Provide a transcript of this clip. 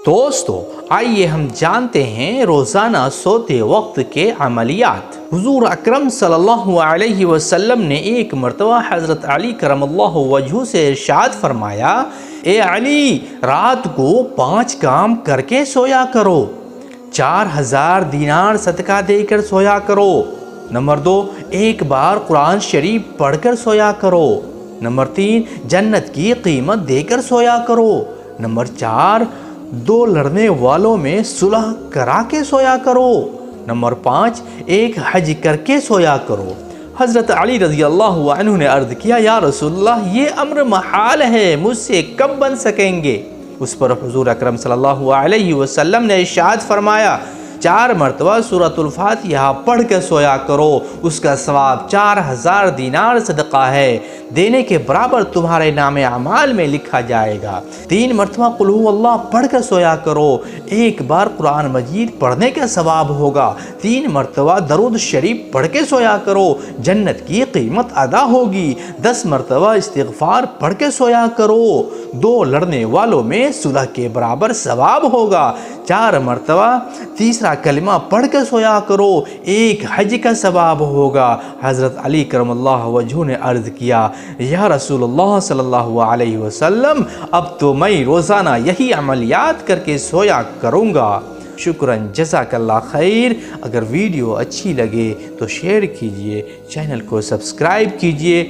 دوستو آئیے ہم جانتے ہیں روزانہ سوتے وقت کے عملیات۔ حضور اکرم صلی اللہ علیہ وسلم نے ایک مرتبہ حضرت علی کرم اللہ وجہہ سے ارشاد فرمایا، اے علی، رات کو 5 کام کر کے سویا کرو۔ 4000 دینار صدقہ دے کر سویا کرو۔ نمبر 2، ایک بار قرآن شریف پڑھ کر سویا کرو۔ نمبر 3، جنت کی قیمت دے کر سویا کرو۔ نمبر 4، 2 لڑنے والوں میں صلح کرا کے سویا کرو۔ نمبر 5، ایک حج کر کے سویا کرو۔ حضرت علی رضی اللہ عنہ نے عرض کیا، یا رسول اللہ، یہ امر محال ہے، مجھ سے کب بن سکیں گے؟ اس پر حضور اکرم صلی اللہ علیہ وسلم نے ارشاد فرمایا، 4 مرتبہ سورۃ الفاتحہ پڑھ کر سویا کرو، اس کا ثواب 4000 دینار صدقہ ہے، دینے کے برابر تمہارے نام اعمال میں لکھا جائے گا۔ 3 مرتبہ قل هو اللہ پڑھ کر سویا کرو، ایک بار قرآن مجید پڑھنے کا ثواب ہوگا۔ 3 مرتبہ درود شریف پڑھ کے سویا کرو، جنت کی قیمت ادا ہوگی۔ 10 مرتبہ استغفار پڑھ کے سویا کرو، 2 لڑنے والوں میں صلح کے برابر ثواب ہوگا۔ 4 مرتبہ تیسرا کلمہ پڑھ کر سویا کرو، ایک حج کا ثواب ہوگا۔ حضرت علی کرم اللہ وجہہ نے عرض کیا، یا رسول اللہ صلی اللہ علیہ وسلم، اب تو میں روزانہ یہی عملیات کر کے سویا کروں گا۔ شکراً، جزاک اللہ خیر۔ اگر ویڈیو اچھی لگے تو شیئر کیجئے، چینل کو سبسکرائب کیجئے۔